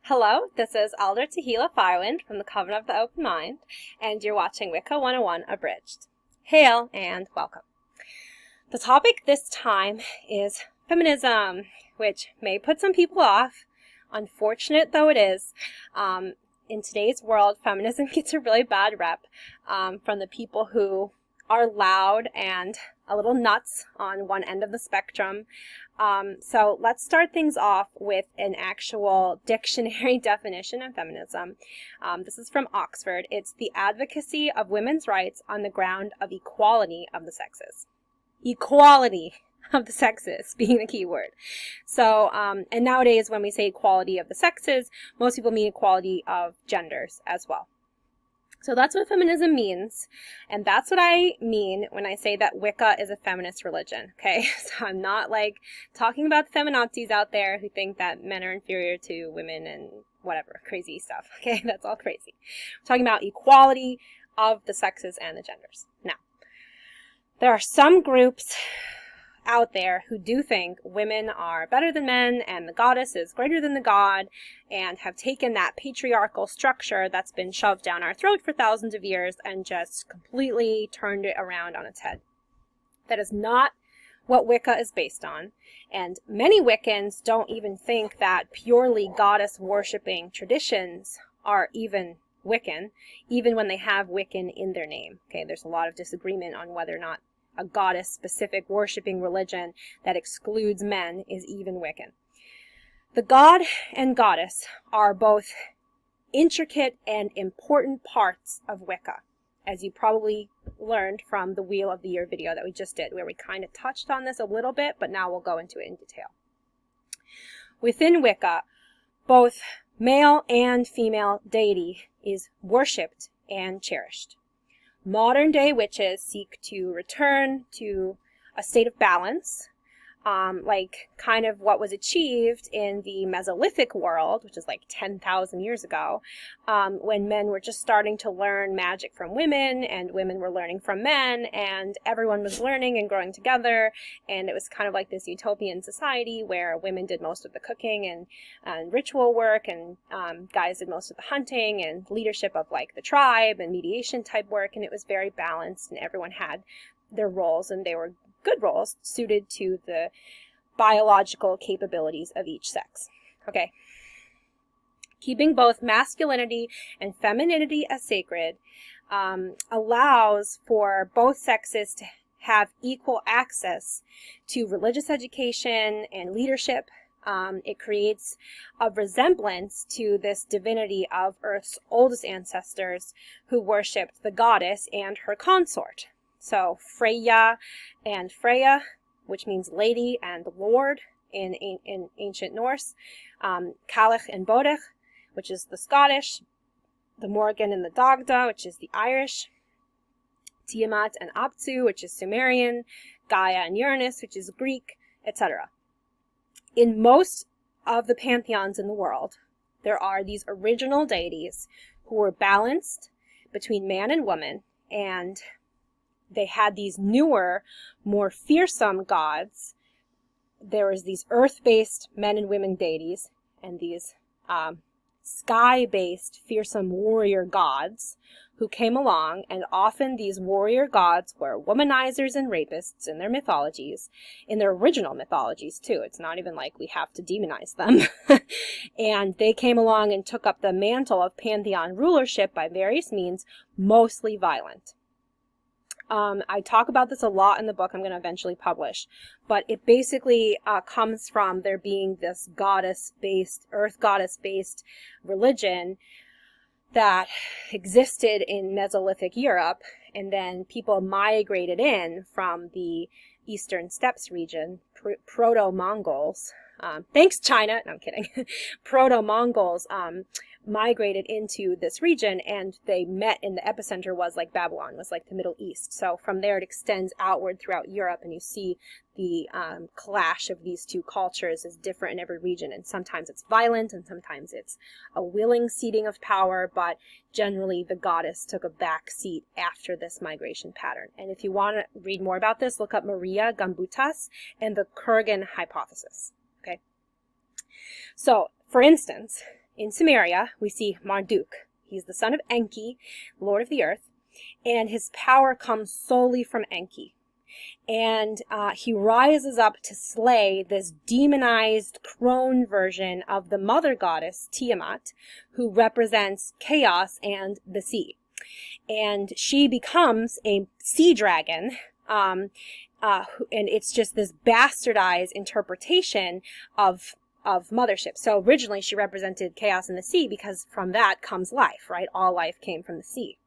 Hello, this is Elder Tehila Firewind from the Coven of the Open Mind, and you're watching Wicca 101 Abridged. Hail and welcome. The topic this time is feminism, which may put some people off, unfortunate though it is. In today's world, feminism gets a really bad rep from the people who are loud and a little nuts on one end of the spectrum. So let's start things off with an actual dictionary definition of feminism. This is from Oxford. It's the advocacy of women's rights on the ground of equality of the sexes. Equality of the sexes being the key word. So, and nowadays when we say equality of the sexes, most people mean equality of genders as well. So that's what feminism means, and that's what I mean when I say that Wicca is a feminist religion, okay? So I'm not like talking about the feminazis out there who think that men are inferior to women and whatever, crazy stuff, okay? That's all crazy. I'm talking about equality of the sexes and the genders. Now, there are some groups out there who do think women are better than men and the goddess is greater than the god, and have taken that patriarchal structure that's been shoved down our throat for thousands of years and just completely turned it around on its head. That is not what Wicca is based on, and many Wiccans don't even think that purely goddess worshipping traditions are even Wiccan, even when they have Wiccan in their name. Okay, there's a lot of disagreement on whether or not a goddess-specific worshipping religion that excludes men is even Wiccan. The god and goddess are both intricate and important parts of Wicca, as you probably learned from the Wheel of the Year video that we just did, where we kind of touched on this a little bit, but now we'll go into it in detail. Within Wicca, both male and female deity is worshipped and cherished. Modern-day witches seek to return to a state of balance, like kind of what was achieved in the Mesolithic world, which is like 10,000 years ago, when men were just starting to learn magic from women, and women were learning from men, and everyone was learning and growing together, and it was kind of like this utopian society where women did most of the cooking and ritual work, and guys did most of the hunting and leadership of like the tribe and mediation type work, and it was very balanced, and everyone had their roles, and they were good roles suited to the biological capabilities of each sex. Okay. Keeping both masculinity and femininity as sacred allows for both sexes to have equal access to religious education and leadership. It creates a resemblance to this divinity of Earth's oldest ancestors who worshipped the goddess and her consort. So Freya and Freya, which means lady and lord in ancient Norse, Cailleach and Bodach, which is the Scottish, the Morgan and the Dagda, which is the Irish, Tiamat and Apsu, which is Sumerian, Gaia and Uranus, which is Greek, etc. In most of the pantheons in the world, there are these original deities who were balanced between man and woman, and they had these newer, more fearsome gods. There was these earth-based men and women deities, and these sky-based fearsome warrior gods who came along, and often these warrior gods were womanizers and rapists in their mythologies, in their original mythologies too. It's not even like we have to demonize them. And they came along and took up the mantle of pantheon rulership by various means, mostly violent. I talk about this a lot in the book I'm going to eventually publish, but it basically comes from there being this goddess-based, earth goddess-based religion that existed in Mesolithic Europe, and then people migrated in from the Eastern Steppes region, Proto-Mongols. Thanks, China. No, I'm kidding. Proto-Mongols migrated into this region, and they met in the epicenter was like Babylon, was like the Middle East. So from there it extends outward throughout Europe, and you see the clash of these two cultures is different in every region, and sometimes it's violent and sometimes it's a willing ceding of power, but generally the goddess took a back seat after this migration pattern. And if you want to read more about this, look up Maria Gamboutas and the Kurgan hypothesis. Okay, so for instance, in Sumeria, we see Marduk. He's the son of Enki, Lord of the Earth, and his power comes solely from Enki. And he rises up to slay this demonized crone version of the mother goddess, Tiamat, who represents chaos and the sea. And she becomes a sea dragon, and it's just this bastardized interpretation of mothership. So originally she represented chaos in the sea because from that comes life, right? All life came from the sea.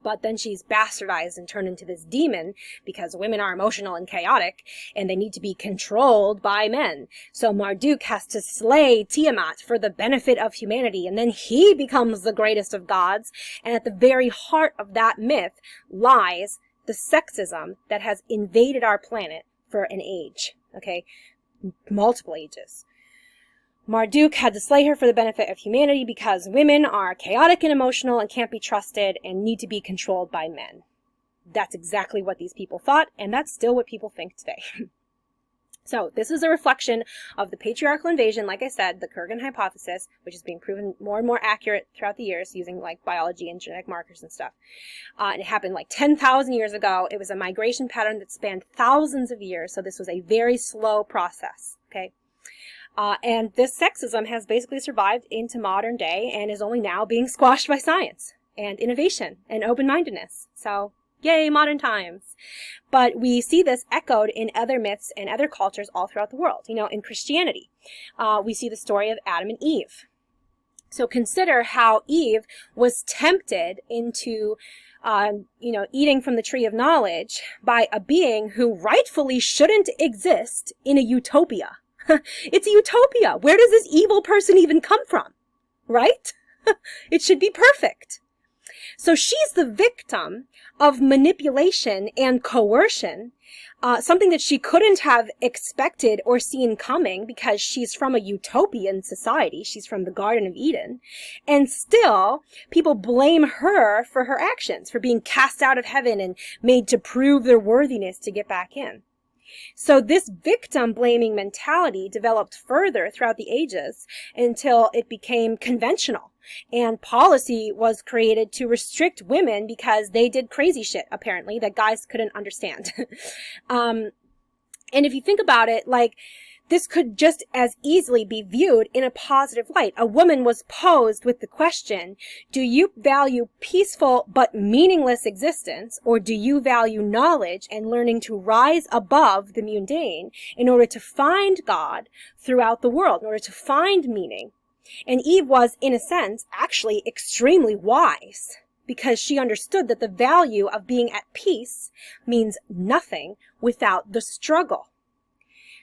But then she's bastardized and turned into this demon because women are emotional and chaotic and they need to be controlled by men. So Marduk has to slay Tiamat for the benefit of humanity, and then he becomes the greatest of gods. And at the very heart of that myth lies the sexism that has invaded our planet for an age, okay? Multiple ages. Marduk had to slay her for the benefit of humanity because women are chaotic and emotional and can't be trusted and need to be controlled by men. That's exactly what these people thought, and that's still what people think today. So this is a reflection of the patriarchal invasion, like I said, the Kurgan hypothesis, which is being proven more and more accurate throughout the years using like biology and genetic markers and stuff. And it happened like 10,000 years ago. It was a migration pattern that spanned thousands of years, so this was a very slow process, okay? And this sexism has basically survived into modern day and is only now being squashed by science and innovation and open-mindedness. So, yay, modern times. But we see this echoed in other myths and other cultures all throughout the world. You know, in Christianity, we see the story of Adam and Eve. So consider how Eve was tempted into eating from the tree of knowledge by a being who rightfully shouldn't exist in a utopia. It's a utopia. Where does this evil person even come from? Right? It should be perfect. So she's the victim of manipulation and coercion, something that she couldn't have expected or seen coming because she's from a utopian society. She's from the Garden of Eden. And still, people blame her for her actions, for being cast out of heaven and made to prove their worthiness to get back in. So this victim-blaming mentality developed further throughout the ages until it became conventional. And policy was created to restrict women because they did crazy shit, apparently, that guys couldn't understand. And if you think about it, like, this could just as easily be viewed in a positive light. A woman was posed with the question, do you value peaceful but meaningless existence, or do you value knowledge and learning to rise above the mundane in order to find God throughout the world, in order to find meaning? And Eve was, in a sense, actually extremely wise, because she understood that the value of being at peace means nothing without the struggle.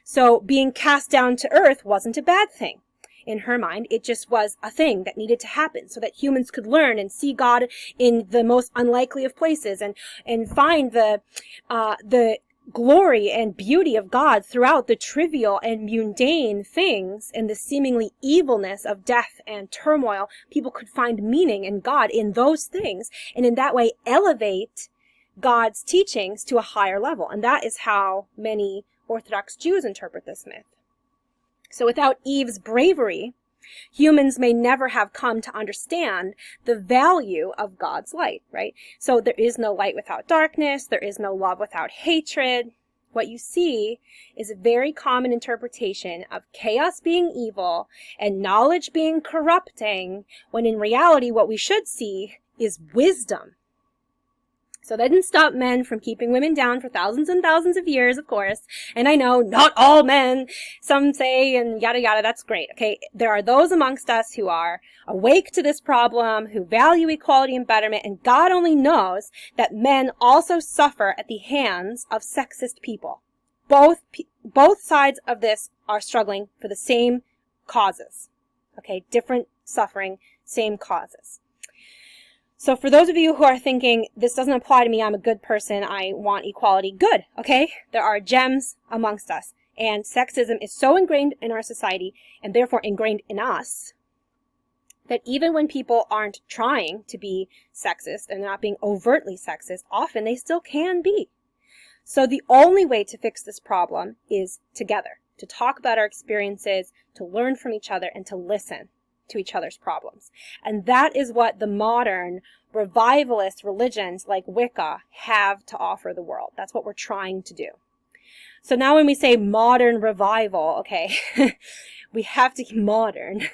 So being cast down to earth wasn't a bad thing. In her mind, it just was a thing that needed to happen so that humans could learn and see God in the most unlikely of places and find the glory and beauty of God throughout the trivial and mundane things and the seemingly evilness of death and turmoil. People could find meaning in God in those things, and in that way elevate God's teachings to a higher level. And that is how many Orthodox Jews interpret this myth. So without Eve's bravery, humans may never have come to understand the value of God's light, right? So there is no light without darkness. There is no love without hatred. What you see is a very common interpretation of chaos being evil and knowledge being corrupting, when in reality what we should see is wisdom. So that didn't stop men from keeping women down for thousands and thousands of years, of course. And I know not all men, some say, and yada yada, that's great. Okay, there are those amongst us who are awake to this problem, who value equality and betterment, and God only knows that men also suffer at the hands of sexist people. Both sides of this are struggling for the same causes. Okay, different suffering, same causes. So for those of you who are thinking, this doesn't apply to me, I'm a good person, I want equality, good, okay? There are gems amongst us. And sexism is so ingrained in our society, and therefore ingrained in us, that even when people aren't trying to be sexist and not being overtly sexist, often they still can be. So the only way to fix this problem is together, to talk about our experiences, to learn from each other, and to listen. to each other's problems. And that is what the modern revivalist religions like Wicca have to offer the world. That's what we're trying to do. So now when we say modern revival, okay, we have to keep modern.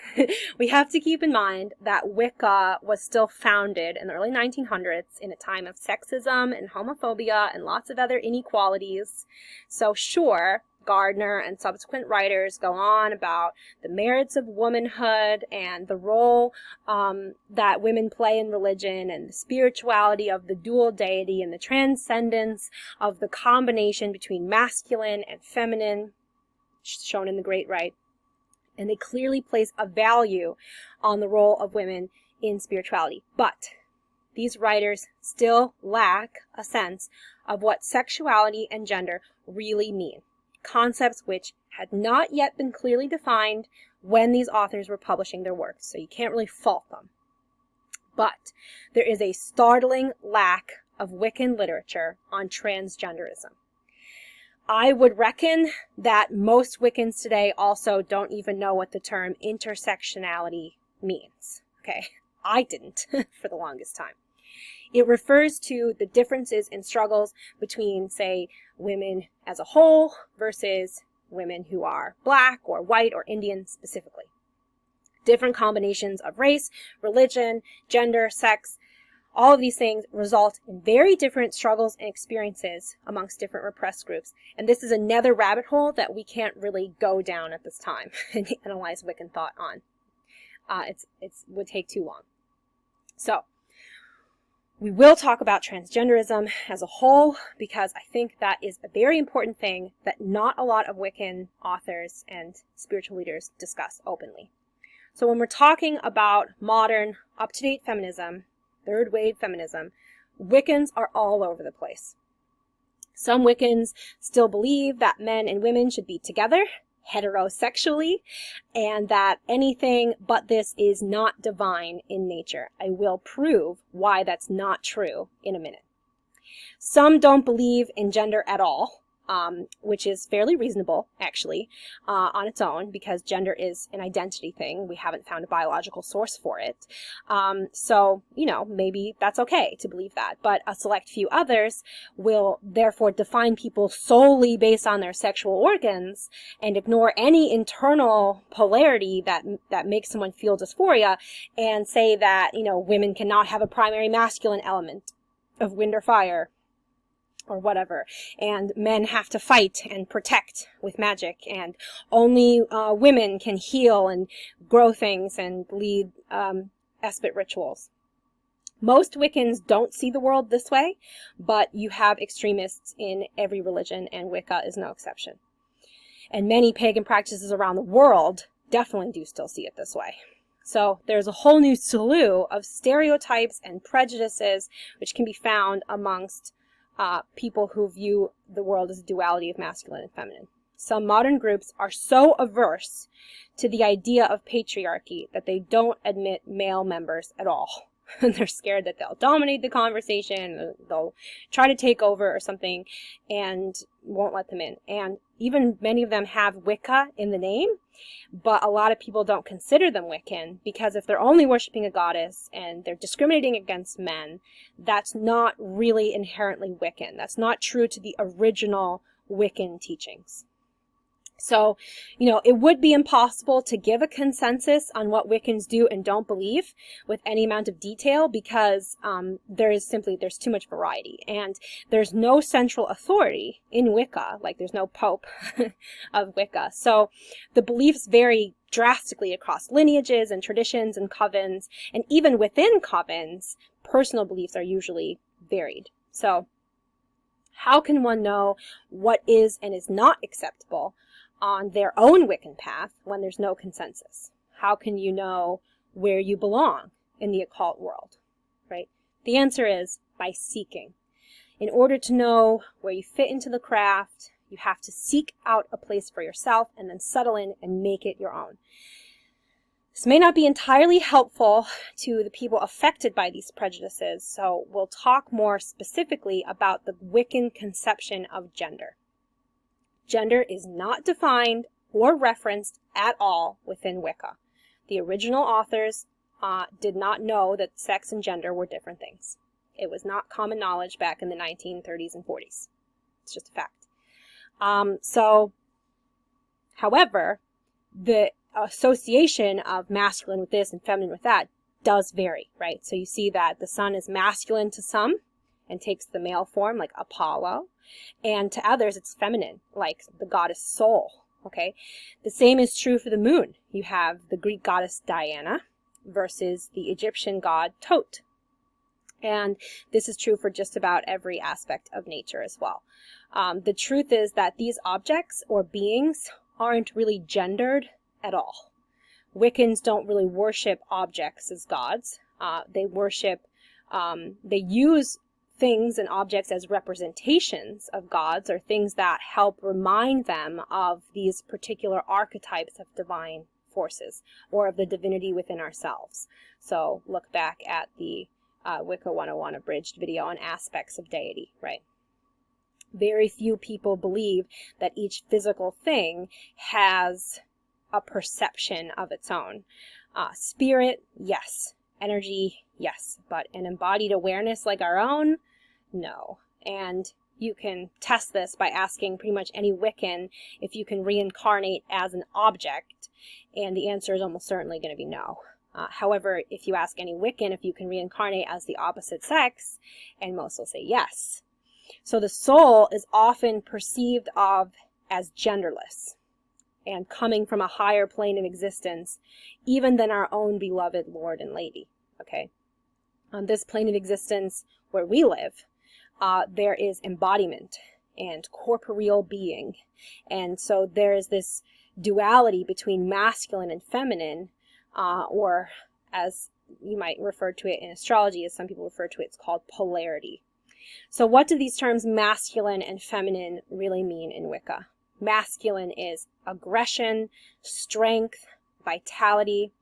We have to keep in mind that Wicca was still founded in the early 1900s in a time of sexism and homophobia and lots of other inequalities. So sure, Gardner and subsequent writers go on about the merits of womanhood and the role that women play in religion and the spirituality of the dual deity and the transcendence of the combination between masculine and feminine, shown in the Great Rite. And they clearly place a value on the role of women in spirituality. But these writers still lack a sense of what sexuality and gender really mean. Concepts which had not yet been clearly defined when these authors were publishing their works, so you can't really fault them. But there is a startling lack of Wiccan literature on transgenderism. I would reckon that most Wiccans today also don't even know what the term intersectionality means. Okay, I didn't for the longest time. It refers to the differences in struggles between, say, women as a whole versus women who are Black or white or Indian specifically. Different combinations of race, religion, gender, sex, all of these things result in very different struggles and experiences amongst different repressed groups. And this is another rabbit hole that we can't really go down at this time and analyze Wiccan thought on. It would take too long. So, we will talk about transgenderism as a whole because I think that is a very important thing that not a lot of Wiccan authors and spiritual leaders discuss openly. So when we're talking about modern, up-to-date feminism, third wave feminism, Wiccans are all over the place. Some Wiccans still believe that men and women should be together, heterosexually, and that anything but this is not divine in nature. I will prove why that's not true in a minute. Some don't believe in gender at all, which is fairly reasonable, actually, on its own, because gender is an identity thing. We haven't found a biological source for it. So, maybe that's okay to believe that. But a select few others will therefore define people solely based on their sexual organs and ignore any internal polarity that makes someone feel dysphoria and say that, women cannot have a primary masculine element of wind or fire, or whatever, and men have to fight and protect with magic, and only women can heal and grow things and lead esprit rituals. Most Wiccans don't see the world this way, but you have extremists in every religion, and Wicca is no exception. And many pagan practices around the world definitely do still see it this way. So there's a whole new slew of stereotypes and prejudices which can be found amongst people who view the world as a duality of masculine and feminine. Some modern groups are so averse to the idea of patriarchy that they don't admit male members at all. They're scared that they'll dominate the conversation, they'll try to take over or something, and won't let them in. And even many of them have Wicca in the name, but a lot of people don't consider them Wiccan, because if they're only worshiping a goddess and they're discriminating against men, that's not really inherently Wiccan. That's not true to the original Wiccan teachings. So, it would be impossible to give a consensus on what Wiccans do and don't believe with any amount of detail because there's too much variety. And there's no central authority in Wicca, like there's no pope of Wicca. So the beliefs vary drastically across lineages and traditions and covens. And even within covens, personal beliefs are usually varied. So how can one know what is and is not acceptable on their own Wiccan path when there's no consensus? How can you know where you belong in the occult world, right? The answer is by seeking. In order to know where you fit into the craft, you have to seek out a place for yourself and then settle in and make it your own. This may not be entirely helpful to the people affected by these prejudices, so we'll talk more specifically about the Wiccan conception of gender. Gender is not defined or referenced at all within Wicca. the original authors did not know that sex and gender were different things. It was not common knowledge back in the 1930s and 40s. It's just a fact. However, the association of masculine with this and feminine with that does vary, right? So you see that the sun is masculine to some and takes the male form, like Apollo, and to others it's feminine, like the goddess Sol, okay? The same is true for the moon. You have the Greek goddess Diana versus the Egyptian god Tot. And this is true for just about every aspect of nature as well. The truth is that these objects or beings aren't really gendered at all. Wiccans don't really worship objects as gods. They use things and objects as representations of gods, or things that help remind them of these particular archetypes of divine forces or of the divinity within ourselves. So look back at the Wicca 101 Abridged video on aspects of deity, right? Very few people believe that each physical thing has a perception of its own. Spirit, yes. Energy, yes. But an embodied awareness like our own, no. And you can test this by asking pretty much any Wiccan if you can reincarnate as an object, and the answer is almost certainly going to be no. However, if you ask any Wiccan if you can reincarnate as the opposite sex, and most will say yes. So the soul is often perceived of as genderless and coming from a higher plane of existence, even than our own beloved Lord and Lady, okay? On this plane of existence where we live, there is embodiment and corporeal being. And so there is this duality between masculine and feminine, or as you might refer to it in astrology, as some people refer to it, it's called polarity. So what do these terms masculine and feminine really mean in Wicca? Masculine is aggression, strength, vitality,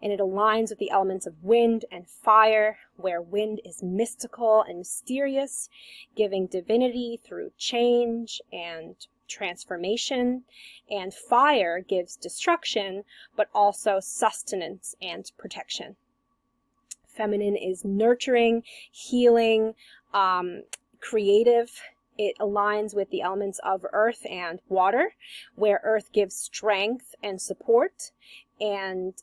and it aligns with the elements of wind and fire, where wind is mystical and mysterious, giving divinity through change and transformation, and fire gives destruction, but also sustenance and protection. Feminine is nurturing, healing, creative. It aligns with the elements of earth and water, where earth gives strength and support, and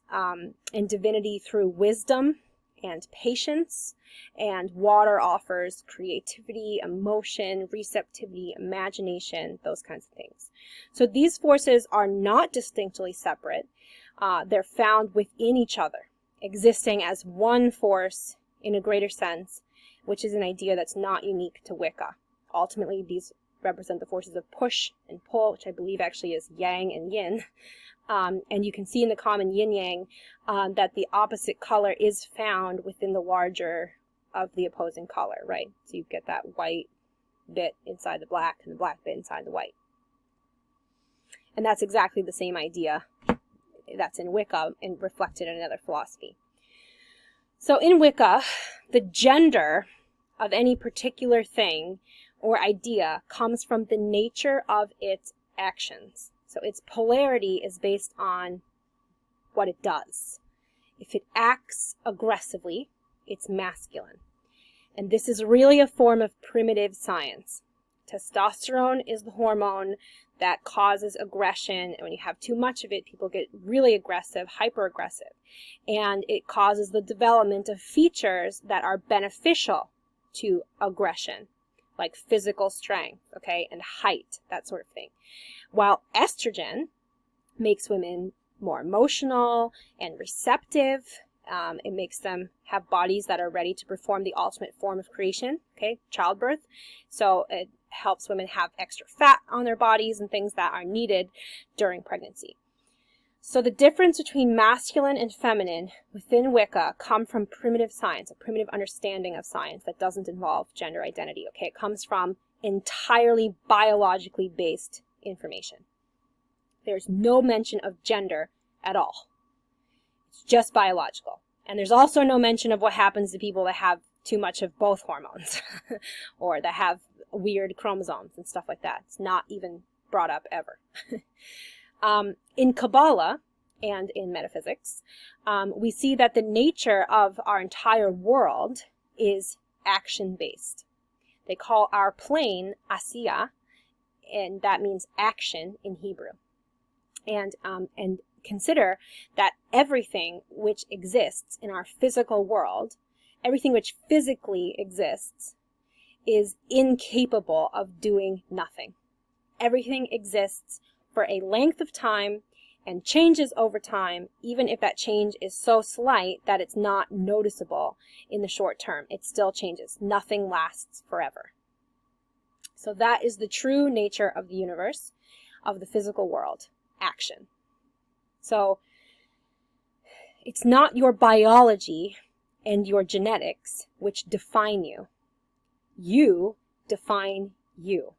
divinity through wisdom and patience, and water offers creativity, emotion, receptivity, imagination, those kinds of things. So these forces are not distinctly separate. They're found within each other, existing as one force in a greater sense, which is an idea that's not unique to Wicca. Ultimately, these represent the forces of push and pull, which I believe actually is yang and yin. And you can see in the common yin-yang that the opposite color is found within the larger of the opposing color, right? So you get that white bit inside the black and the black bit inside the white. And that's exactly the same idea that's in Wicca and reflected in another philosophy. So in Wicca, the gender of any particular thing or idea comes from the nature of its actions. So its polarity is based on what it does. If it acts aggressively, it's masculine. And this is really a form of primitive science. Testosterone is the hormone that causes aggression, and when you have too much of it, people get really aggressive, hyper-aggressive. And it causes the development of features that are beneficial to aggression, like physical strength, okay, and height, that sort of thing. While estrogen makes women more emotional and receptive. It makes them have bodies that are ready to perform the ultimate form of creation, okay, childbirth. So it helps women have extra fat on their bodies and things that are needed during pregnancy. So the difference between masculine and feminine within Wicca come from primitive science, a primitive understanding of science that doesn't involve gender identity, okay? It comes from entirely biologically based information. There's no mention of gender at all. It's just biological. And there's also no mention of what happens to people that have too much of both hormones or that have weird chromosomes and stuff like that. It's not even brought up ever. In Kabbalah, and in metaphysics, we see that the nature of our entire world is action-based. They call our plane asiya, and that means action in Hebrew. And consider that everything which exists in our physical world, everything which physically exists, is incapable of doing nothing. Everything exists for a length of time and changes over time, even if that change is so slight that it's not noticeable in the short term. It still changes. Nothing lasts forever. So that is the true nature of the universe, of the physical world, action. So it's not your biology and your genetics which define you. You define you.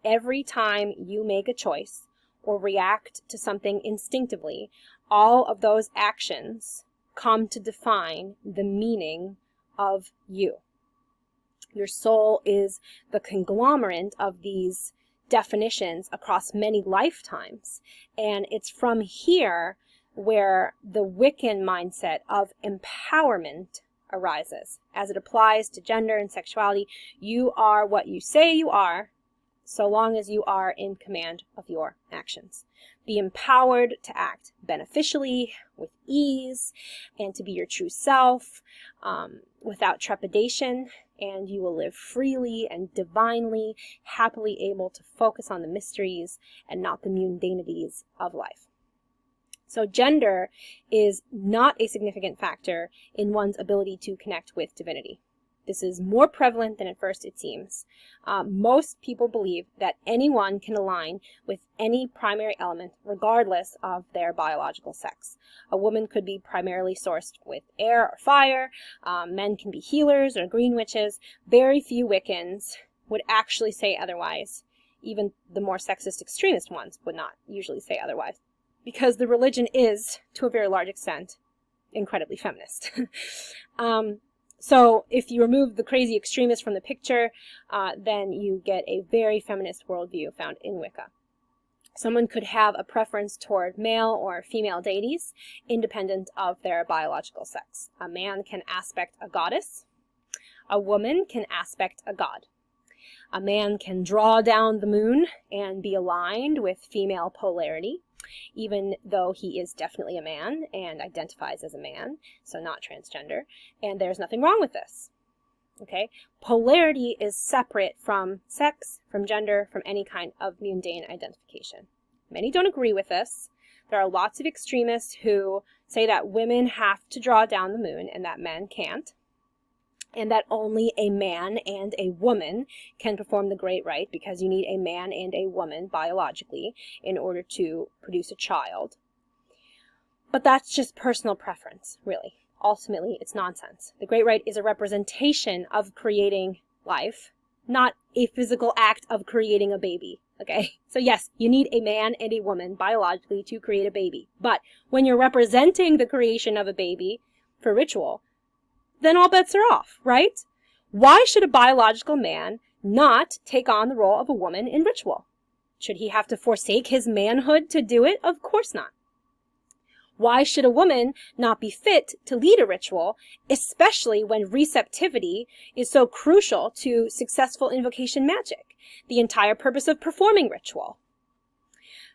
Every time you make a choice or react to something instinctively, all of those actions come to define the meaning of you. Your soul is the conglomerate of these definitions across many lifetimes, and it's from here where the Wiccan mindset of empowerment arises. As it applies to gender and sexuality, you are what you say you are, so long as you are in command of your actions. Be empowered to act beneficially, with ease, and to be your true self, without trepidation, and you will live freely and divinely, happily able to focus on the mysteries and not the mundanities of life. So gender is not a significant factor in one's ability to connect with divinity. This is more prevalent than at first it seems. Most people believe that anyone can align with any primary element regardless of their biological sex. A woman could be primarily sourced with air or fire. Men can be healers or green witches. Very few Wiccans would actually say otherwise. Even the more sexist extremist ones would not usually say otherwise, because the religion is, to a very large extent, incredibly feminist. So if you remove the crazy extremists from the picture, then you get a very feminist worldview found in Wicca. Someone could have a preference toward male or female deities, independent of their biological sex. A man can aspect a goddess. A woman can aspect a god. A man can draw down the moon and be aligned with female polarity, even though he is definitely a man and identifies as a man, so not transgender, and there's nothing wrong with this. Okay? Polarity is separate from sex, from gender, from any kind of mundane identification. Many don't agree with this. There are lots of extremists who say that women have to draw down the moon and that men can't, and that only a man and a woman can perform the great rite, because you need a man and a woman biologically in order to produce a child. But that's just personal preference, really. Ultimately, it's nonsense. The great rite is a representation of creating life, not a physical act of creating a baby, okay? So yes, you need a man and a woman biologically to create a baby. But when you're representing the creation of a baby for ritual, then all bets are off, right? Why should a biological man not take on the role of a woman in ritual? Should he have to forsake his manhood to do it? Of course not. Why should a woman not be fit to lead a ritual, especially when receptivity is so crucial to successful invocation magic, the entire purpose of performing ritual?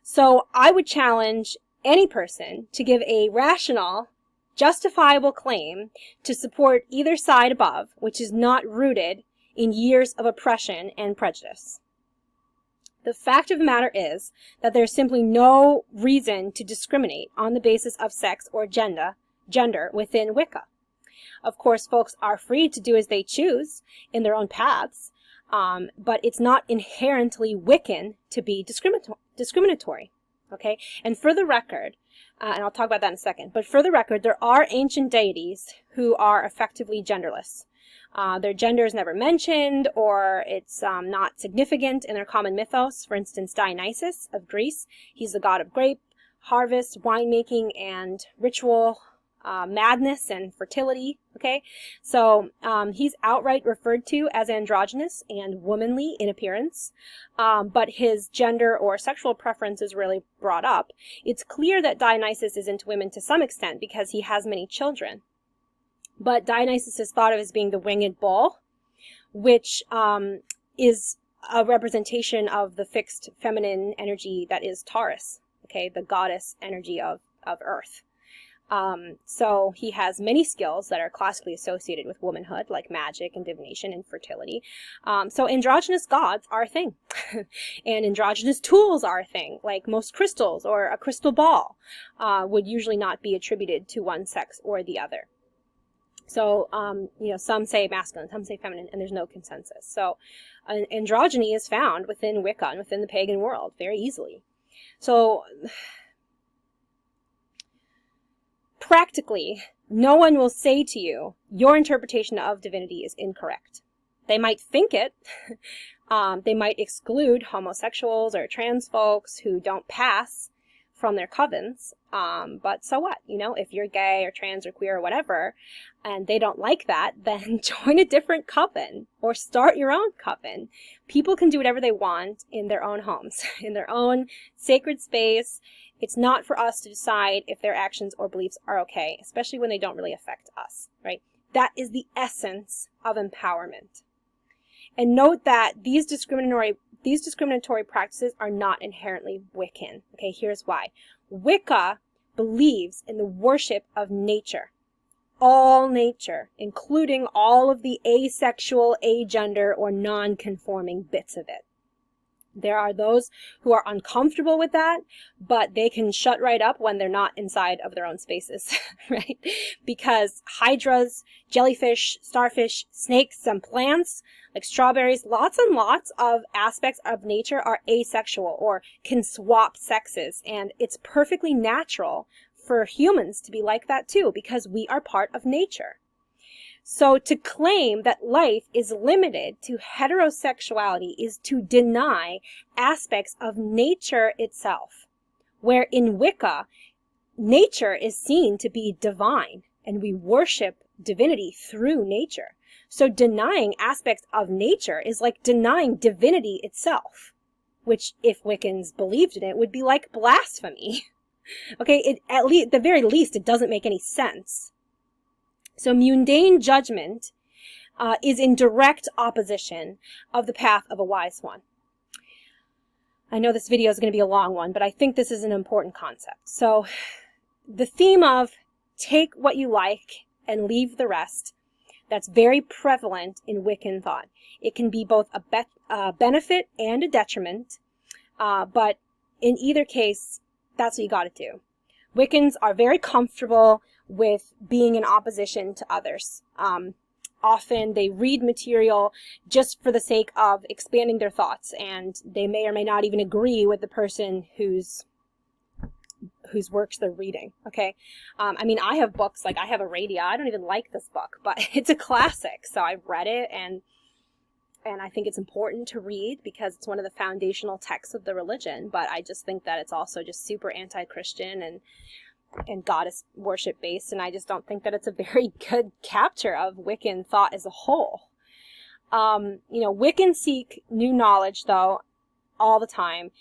So I would challenge any person to give a rational, justifiable claim to support either side above, which is not rooted in years of oppression and prejudice. The fact of the matter is that there's simply no reason to discriminate on the basis of sex or gender within Wicca. Of course, folks are free to do as they choose in their own paths, but it's not inherently Wiccan to be discriminatory. Okay? And for the record, and I'll talk about that in a second, but for the record, there are ancient deities who are effectively genderless. Their gender is never mentioned, or it's not significant in their common mythos. For instance, Dionysus of Greece, he's the god of grape, harvest, winemaking, and ritual madness and fertility, okay? So he's outright referred to as androgynous and womanly in appearance, but his gender or sexual preference is really brought up. It's clear that Dionysus is into women to some extent because he has many children. But Dionysus is thought of as being the winged bull, which is a representation of the fixed feminine energy that is Taurus, okay, the goddess energy of Earth. So he has many skills that are classically associated with womanhood, like magic and divination and fertility. So androgynous gods are a thing. And androgynous tools are a thing, like most crystals or a crystal ball would usually not be attributed to one sex or the other. So, some say masculine, some say feminine, and there's no consensus. So androgyny is found within Wicca and within the pagan world very easily. So practically, no one will say to you, your interpretation of divinity is incorrect. They might think it. They might exclude homosexuals or trans folks who don't pass from their covens. But so what? If you're gay or trans or queer or whatever, and they don't like that, then join a different coven or start your own coven. People can do whatever they want in their own homes, in their own sacred space. It's not for us to decide if their actions or beliefs are okay, especially when they don't really affect us, right? That is the essence of empowerment. And note that these discriminatory practices are not inherently Wiccan. Okay, here's why. Wicca believes in the worship of nature. All nature, including all of the asexual, agender, or non-conforming bits of it. There are those who are uncomfortable with that, but they can shut right up when they're not inside of their own spaces, right? Because hydras, jellyfish, starfish, snakes, and plants, like strawberries, lots and lots of aspects of nature are asexual or can swap sexes. And it's perfectly natural for humans to be like that too, because we are part of nature. So to claim that life is limited to heterosexuality is to deny aspects of nature itself, where in Wicca, nature is seen to be divine, and we worship divinity through nature. So denying aspects of nature is like denying divinity itself, which, if Wiccans believed in it, would be like blasphemy. Okay, at the very least, it doesn't make any sense. So mundane judgment is in direct opposition of the path of a wise one. I know this video is going to be a long one, but I think this is an important concept. So the theme of take what you like and leave the rest, that's very prevalent in Wiccan thought. It can be both a benefit and a detriment, but in either case, that's what you got to do. Wiccans are very comfortable with being in opposition to others. Often they read material just for the sake of expanding their thoughts, and they may or may not even agree with the person whose works they're reading, okay? I have books, like I have Aradia. I don't even like this book, but it's a classic, so I've read it, and I think it's important to read because it's one of the foundational texts of the religion, but I just think that it's also just super anti-Christian and goddess worship based, and I just don't think that it's a very good capture of Wiccan thought as a whole. Wiccans seek new knowledge, though, all the time,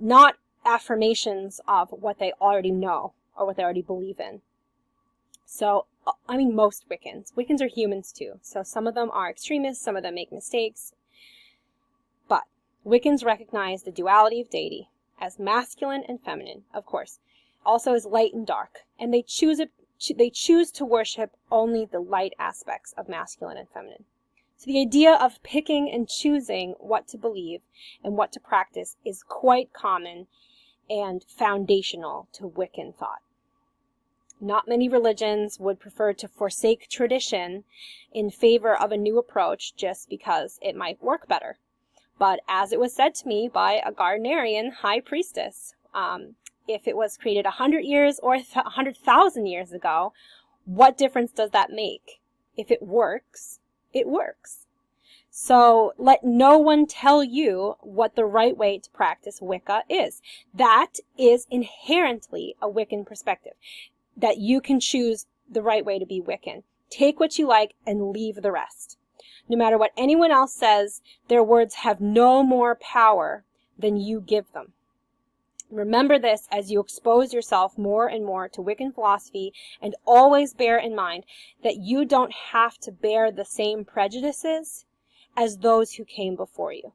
not affirmations of what they already know or what they already believe in. So, most Wiccans are humans too, so some of them are extremists, some of them make mistakes, but Wiccans recognize the duality of deity as masculine and feminine, of course, also as light and dark, and they choose to worship only the light aspects of masculine and feminine. So the idea of picking and choosing what to believe and what to practice is quite common and foundational to Wiccan thought. Not many religions would prefer to forsake tradition in favor of a new approach just because it might work better. But as it was said to me by a Gardnerian high priestess, if it was created 100 years or 100,000 years ago, what difference does that make? If it works, it works. So let no one tell you what the right way to practice Wicca is. That is inherently a Wiccan perspective, that you can choose the right way to be Wiccan. Take what you like and leave the rest. No matter what anyone else says, their words have no more power than you give them. Remember this as you expose yourself more and more to Wiccan philosophy, and always bear in mind that you don't have to bear the same prejudices as those who came before you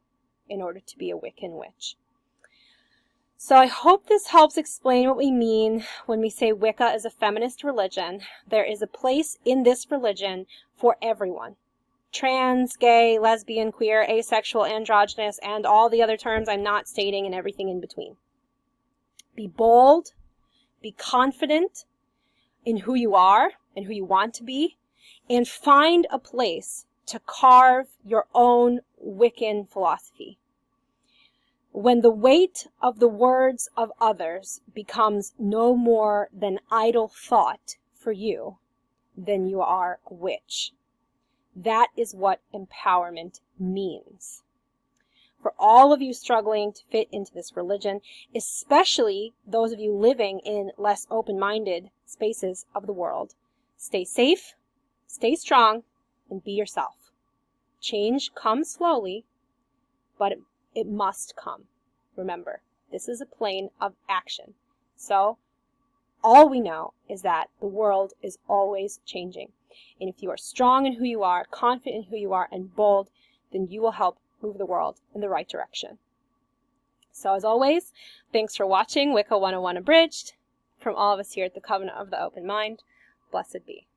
in order to be a Wiccan witch. So I hope this helps explain what we mean when we say Wicca is a feminist religion. There is a place in this religion for everyone. Trans, gay, lesbian, queer, asexual, androgynous, and all the other terms I'm not stating, and everything in between. Be bold, be confident in who you are and who you want to be, and find a place to carve your own Wiccan philosophy. When the weight of the words of others becomes no more than idle thought for you, then you are a witch. That is what empowerment means. For all of you struggling to fit into this religion, especially those of you living in less open-minded spaces of the world, stay safe, stay strong, and be yourself. Change comes slowly, but it must come. Remember, this is a plane of action. So, all we know is that the world is always changing. And if you are strong in who you are, confident in who you are, and bold, then you will help move the world in the right direction. So as always, thanks for watching Wicca 101 Abridged. From all of us here at the Covenant of the Open Mind, blessed be.